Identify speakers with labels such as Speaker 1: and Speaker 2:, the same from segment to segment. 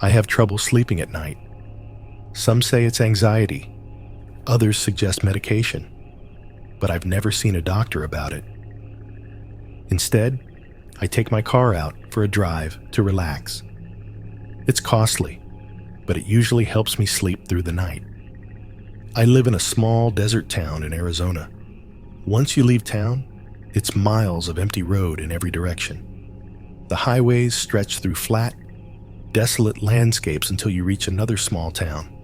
Speaker 1: I have trouble sleeping at night. Some say it's anxiety. Others suggest medication. But I've never seen a doctor about it. Instead, I take my car out for a drive to relax. It's costly, but it usually helps me sleep through the night. I live in a small desert town in Arizona. Once you leave town, it's miles of empty road in every direction. The highways stretch through flat, desolate landscapes until you reach another small town,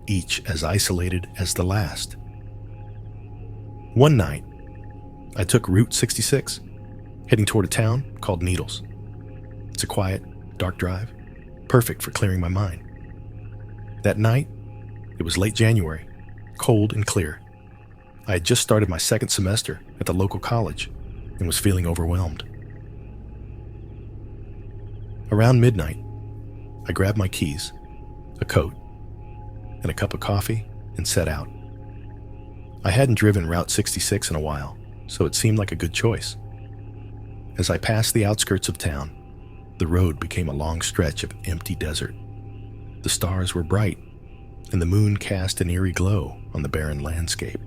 Speaker 1: each as isolated as the last. One night, I took Route 66, heading toward a town called Needles. It's a quiet, dark drive, perfect for clearing my mind. That night, it was late January, cold and clear. I had just started my second semester at the local college and was feeling overwhelmed. Around midnight, I grabbed my keys, a coat, and a cup of coffee and set out. I hadn't driven Route 66 in a while, so it seemed like a good choice. As I passed the outskirts of town, the road became a long stretch of empty desert. The stars were bright, and the moon cast an eerie glow on the barren landscape.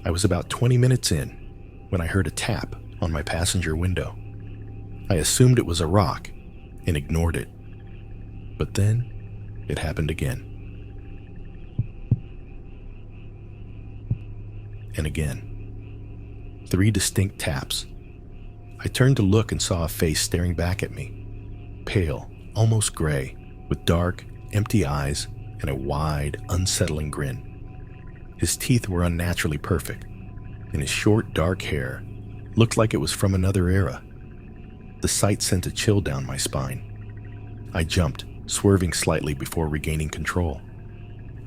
Speaker 1: I was about 20 minutes in when I heard a tap on my passenger window. I assumed it was a rock and ignored it. But then, it happened again. And again. 3 distinct taps. I turned to look and saw a face staring back at me. Pale, almost gray, with dark, empty eyes and a wide, unsettling grin. His teeth were unnaturally perfect, and his short, dark hair looked like it was from another era. The sight sent a chill down my spine. I jumped, swerving slightly before regaining control.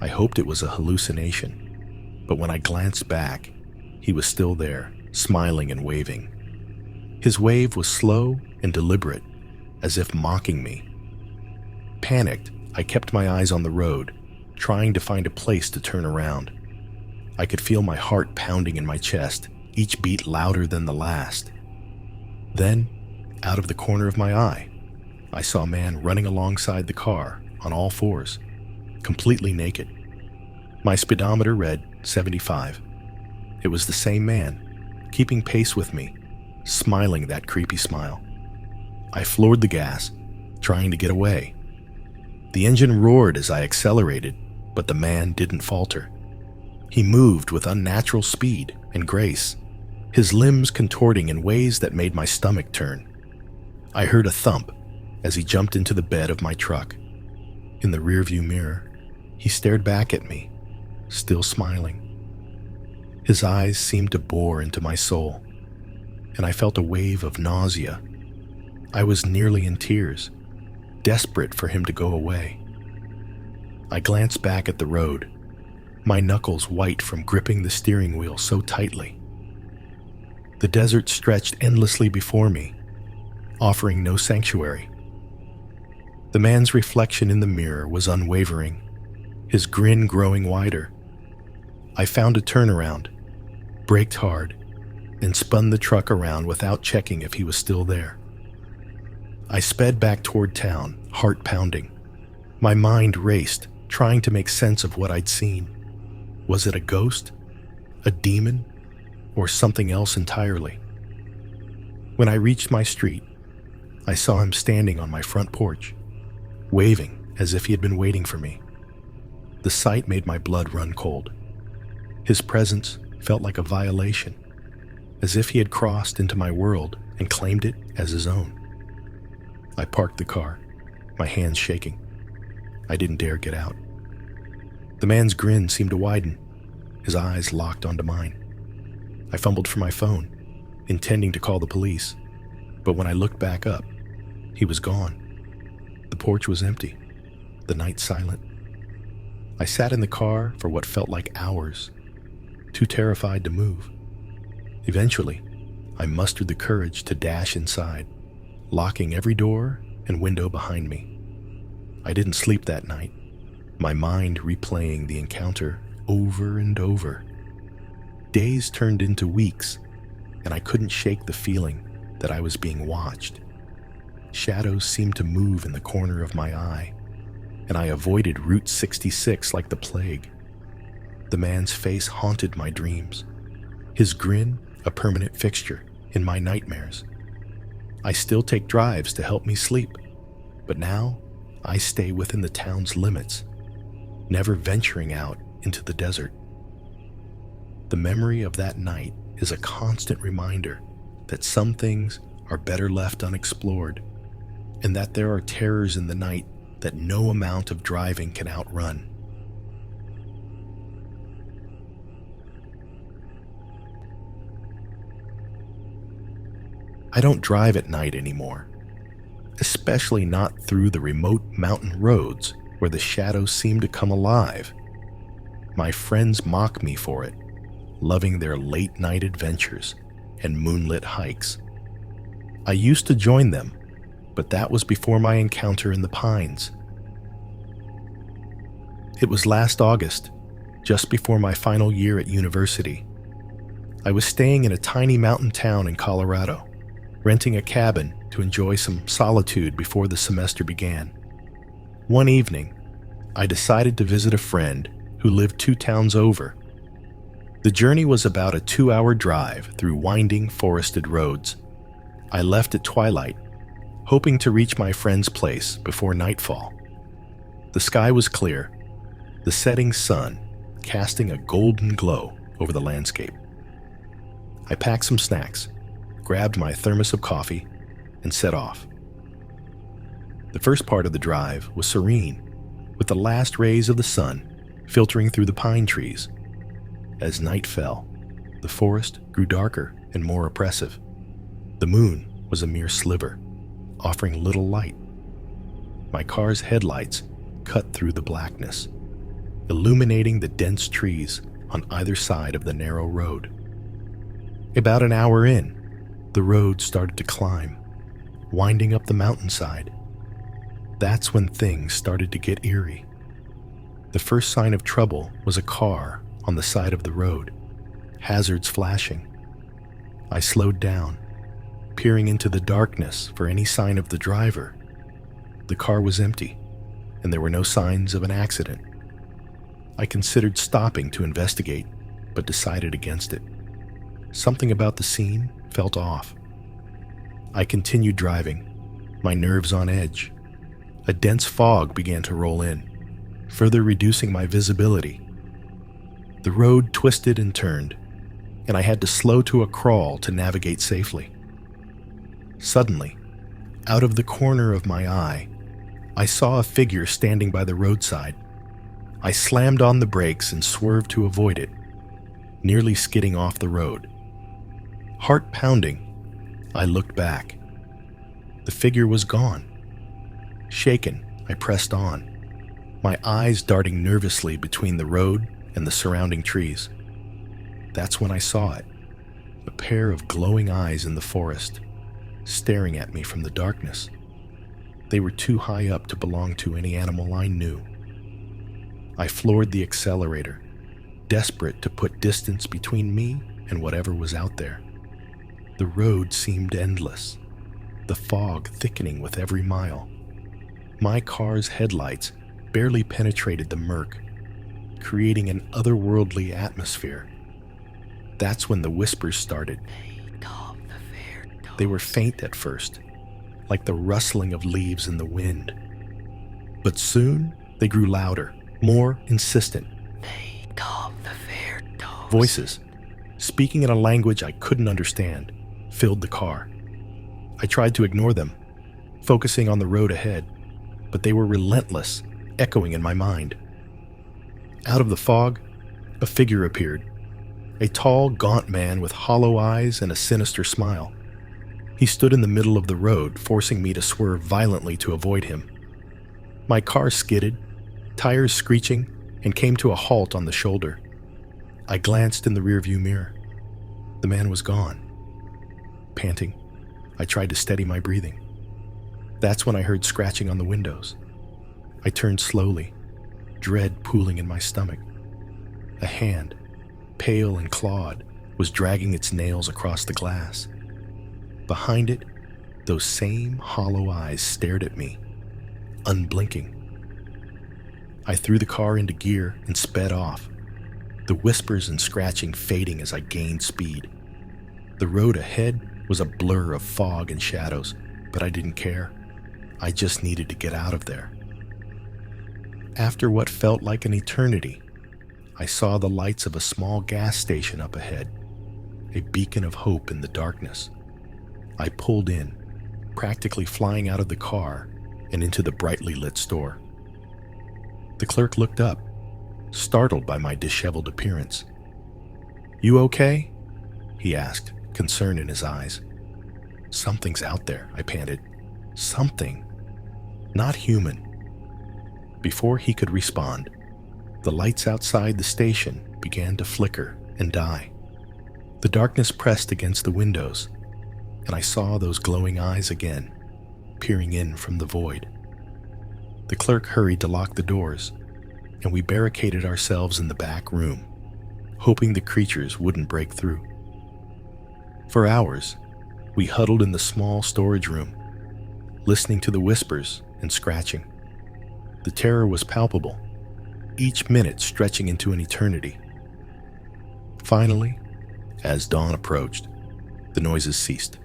Speaker 1: I hoped it was a hallucination, but when I glanced back, he was still there, smiling and waving. His wave was slow and deliberate, as if mocking me. Panicked, I kept my eyes on the road, trying to find a place to turn around. I could feel my heart pounding in my chest, each beat louder than the last. Then, out of the corner of my eye, I saw a man running alongside the car on all fours, completely naked. My speedometer read 75. It was the same man, keeping pace with me, smiling that creepy smile. I floored the gas, trying to get away. The engine roared as I accelerated, but the man didn't falter. He moved with unnatural speed and grace, his limbs contorting in ways that made my stomach turn. I heard a thump as he jumped into the bed of my truck. In the rearview mirror, he stared back at me, still smiling. His eyes seemed to bore into my soul, and I felt a wave of nausea. I was nearly in tears, desperate for him to go away. I glanced back at the road, my knuckles white from gripping the steering wheel so tightly. The desert stretched endlessly before me, offering no sanctuary. The man's reflection in the mirror was unwavering, his grin growing wider. I found a turnaround, braked hard, and spun the truck around without checking if he was still there. I sped back toward town, heart pounding. My mind raced, trying to make sense of what I'd seen. Was it a ghost, a demon, or something else entirely? When I reached my street, I saw him standing on my front porch, waving as if he had been waiting for me. The sight made my blood run cold. His presence felt like a violation, as if he had crossed into my world and claimed it as his own. I parked the car, my hands shaking. I didn't dare get out. The man's grin seemed to widen, his eyes locked onto mine. I fumbled for my phone, intending to call the police, but when I looked back up, he was gone. The porch was empty, the night silent. I sat in the car for what felt like hours, too terrified to move. Eventually, I mustered the courage to dash inside, locking every door and window behind me. I didn't sleep that night, my mind replaying the encounter over and over. Days turned into weeks, and I couldn't shake the feeling that I was being watched. shadows seemed to move in the corner of my eye, and I avoided Route 66 like the plague. The man's face haunted my dreams, his grin a permanent fixture in my nightmares. I still take drives to help me sleep, but now I stay within the town's limits, never venturing out into the desert. The memory of that night is a constant reminder that some things are better left unexplored, and that there are terrors in the night that no amount of driving can outrun. I don't drive at night anymore, especially not through the remote mountain roads where the shadows seem to come alive. My friends mock me for it, loving their late-night adventures and moonlit hikes. I used to join them, but that was before my encounter in the pines. It was last August, just before my final year at university. I was staying in a tiny mountain town in Colorado, renting a cabin to enjoy some solitude before the semester began. One evening, I decided to visit a friend who lived 2 towns over. The journey was about a 2-hour drive through winding forested roads. I left at twilight, hoping to reach my friend's place before nightfall. The sky was clear, the setting sun casting a golden glow over the landscape. I packed some snacks, grabbed my thermos of coffee, and set off. The first part of the drive was serene, with the last rays of the sun filtering through the pine trees. As night fell, the forest grew darker and more oppressive. The moon was a mere sliver, offering little light. My car's headlights cut through the blackness, illuminating the dense trees on either side of the narrow road. About an hour in, the road started to climb, winding up the mountainside. That's when things started to get eerie. The first sign of trouble was a car on the side of the road, hazards flashing. I slowed down, peering into the darkness for any sign of the driver. The car was empty, and there were no signs of an accident. I considered stopping to investigate, but decided against it. Something about the scene felt off. I continued driving, my nerves on edge. A dense fog began to roll in, further reducing my visibility. The road twisted and turned, and I had to slow to a crawl to navigate safely. Suddenly, out of the corner of my eye, I saw a figure standing by the roadside. I slammed on the brakes and swerved to avoid it, nearly skidding off the road. Heart pounding, I looked back. The figure was gone. Shaken, I pressed on, my eyes darting nervously between the road and the surrounding trees. That's when I saw it, a pair of glowing eyes in the forest, staring at me from the darkness. They were too high up to belong to any animal I knew. I floored the accelerator, desperate to put distance between me and whatever was out there. The road seemed endless, the fog thickening with every mile. My car's headlights barely penetrated the murk, creating an otherworldly atmosphere. That's when the whispers started. They were faint at first, like the rustling of leaves in the wind. But soon they grew louder, more insistent. Voices, speaking in a language I couldn't understand, filled the car. I tried to ignore them, focusing on the road ahead, but they were relentless, echoing in my mind. Out of the fog, a figure appeared, a tall, gaunt man with hollow eyes and a sinister smile. He stood in the middle of the road, forcing me to swerve violently to avoid him. My car skidded, tires screeching, and came to a halt on the shoulder. I glanced in the rearview mirror. The man was gone. Panting, I tried to steady my breathing. That's when I heard scratching on the windows. I turned slowly, dread pooling in my stomach. A hand, pale and clawed, was dragging its nails across the glass. Behind it, Those same hollow eyes stared at me, unblinking. I threw the car into gear and sped off, the whispers and scratching fading as I gained speed. The road ahead was a blur of fog and shadows, but I didn't care. I just needed to get out of there. After what felt like an eternity, I saw the lights of a small gas station up ahead, a beacon of hope in the darkness. I pulled in, practically flying out of the car and into the brightly lit store. The clerk looked up, startled by my disheveled appearance. "You okay?" he asked, concern in his eyes. "Something's out there," I panted. "Something. Not human." Before he could respond, the lights outside the station began to flicker and die. The darkness pressed against the windows, and I saw those glowing eyes again, peering in from the void. The clerk hurried to lock the doors, and we barricaded ourselves in the back room, hoping the creatures wouldn't break through. For hours, we huddled in the small storage room, listening to the whispers and scratching. The terror was palpable, each minute stretching into an eternity. Finally, as dawn approached, the noises ceased.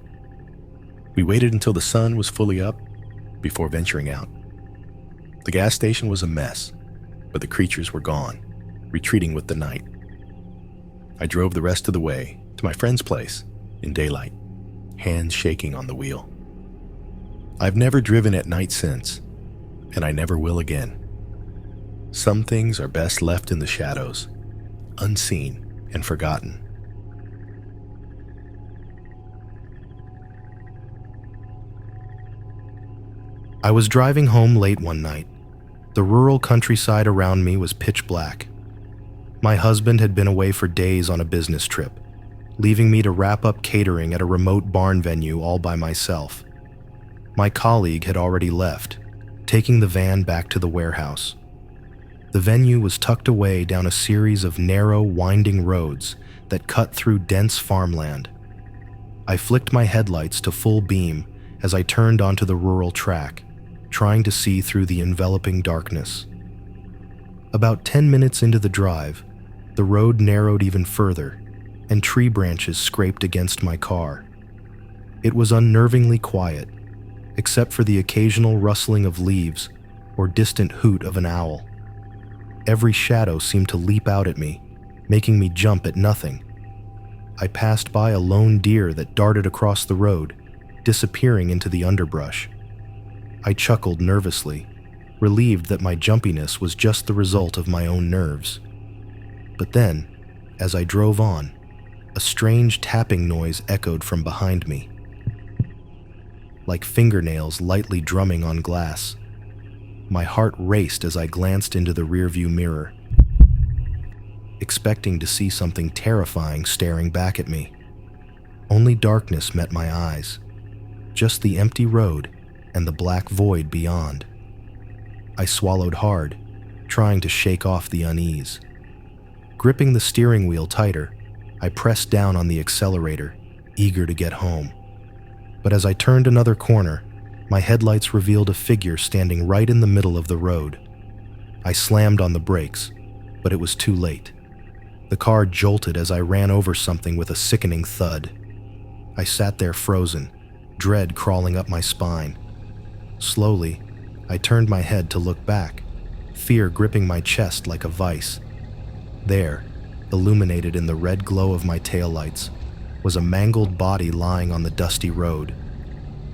Speaker 1: We waited until the sun was fully up before venturing out. The gas station was a mess, but the creatures were gone, retreating with the night. I drove the rest of the way to my friend's place in daylight, hands shaking on the wheel. I've never driven at night since, and I never will again. Some things are best left in the shadows, unseen and forgotten. I was driving home late one night. The rural countryside around me was pitch black. My husband had been away for days on a business trip, leaving me to wrap up catering at a remote barn venue all by myself. My colleague had already left, taking the van back to the warehouse. The venue was tucked away down a series of narrow, winding roads that cut through dense farmland. I flicked my headlights to full beam as I turned onto the rural track, trying to see through the enveloping darkness. About 10 minutes into the drive, the road narrowed even further, and tree branches scraped against my car. It was unnervingly quiet, except for the occasional rustling of leaves or distant hoot of an owl. Every shadow seemed to leap out at me, making me jump at nothing. I passed by a lone deer that darted across the road, disappearing into the underbrush. I chuckled nervously, relieved that my jumpiness was just the result of my own nerves. But then, as I drove on, a strange tapping noise echoed from behind me, like fingernails lightly drumming on glass. My heart raced as I glanced into the rearview mirror, expecting to see something terrifying staring back at me. Only darkness met my eyes, just the empty road and the black void beyond. I swallowed hard, trying to shake off the unease. Gripping the steering wheel tighter, I pressed down on the accelerator, eager to get home. But as I turned another corner, my headlights revealed a figure standing right in the middle of the road. I slammed on the brakes, but it was too late. The car jolted as I ran over something with a sickening thud. I sat there frozen, dread crawling up my spine. Slowly, I turned my head to look back, fear gripping my chest like a vice. There, illuminated in the red glow of my taillights, was a mangled body lying on the dusty road.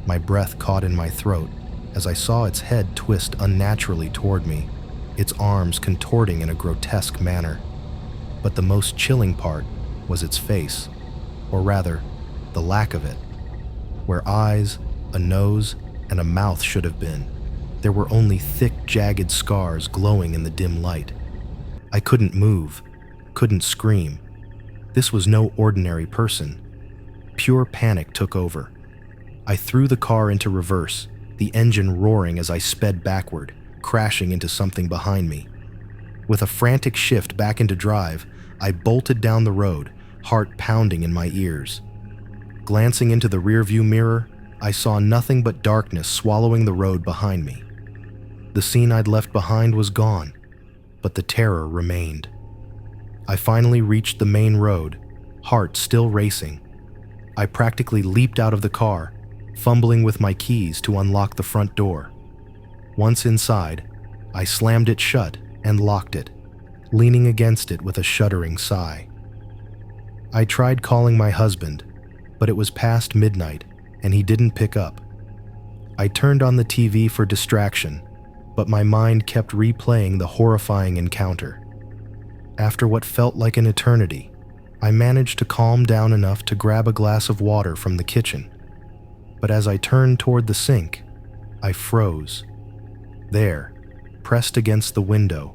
Speaker 1: My breath caught in my throat as I saw its head twist unnaturally toward me, its arms contorting in a grotesque manner. But the most chilling part was its face, or rather, the lack of it. Where eyes, a nose, and a mouth should have been, there were only thick, jagged scars glowing in the dim light. I couldn't move, couldn't scream. This was no ordinary person. Pure panic took over. I threw the car into reverse, the engine roaring as I sped backward, crashing into something behind me. With a frantic shift back into drive, I bolted down the road, heart pounding in my ears. Glancing into the rearview mirror, I saw nothing but darkness swallowing the road behind me. The scene I'd left behind was gone, but the terror remained. I finally reached the main road, heart still racing. I practically leaped out of the car, fumbling with my keys to unlock the front door. Once inside, I slammed it shut and locked it, leaning against it with a shuddering sigh. I tried calling my husband, but it was past midnight and he didn't pick up. I turned on the TV for distraction, but my mind kept replaying the horrifying encounter. After what felt like an eternity, I managed to calm down enough to grab a glass of water from the kitchen. But as I turned toward the sink, I froze. There, pressed against the window,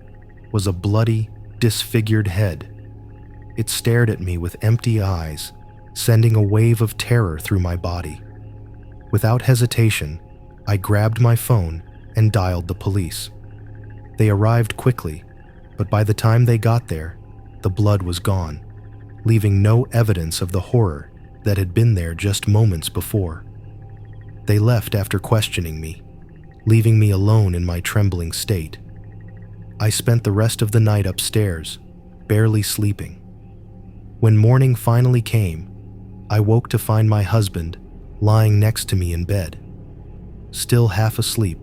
Speaker 1: was a bloody, disfigured head. It stared at me with empty eyes, sending a wave of terror through my body. Without hesitation, I grabbed my phone and dialed the police. They arrived quickly, but by the time they got there, the blood was gone, leaving no evidence of the horror that had been there just moments before. They left after questioning me, leaving me alone in my trembling state. I spent the rest of the night upstairs, barely sleeping. When morning finally came, I woke to find my husband lying next to me in bed. Still half asleep,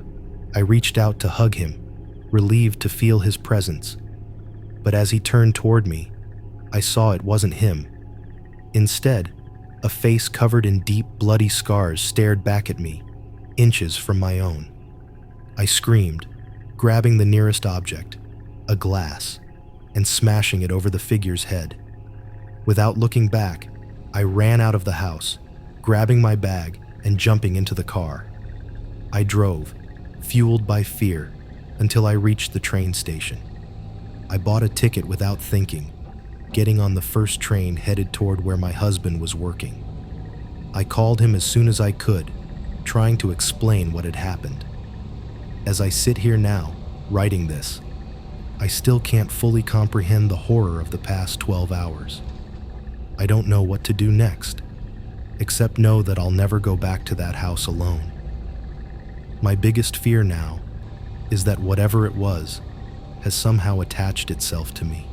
Speaker 1: I reached out to hug him, relieved to feel his presence. But as he turned toward me, I saw it wasn't him. Instead, a face covered in deep, bloody scars stared back at me, inches from my own. I screamed, grabbing the nearest object, a glass, and smashing it over the figure's head. Without looking back, I ran out of the house, grabbing my bag and jumping into the car. I drove, fueled by fear, until I reached the train station. I bought a ticket without thinking, getting on the first train headed toward where my husband was working. I called him as soon as I could, trying to explain what had happened. As I sit here now, writing this, I still can't fully comprehend the horror of the past 12 hours. I don't know what to do next, except know that I'll never go back to that house alone. My biggest fear now is that whatever it was has somehow attached itself to me.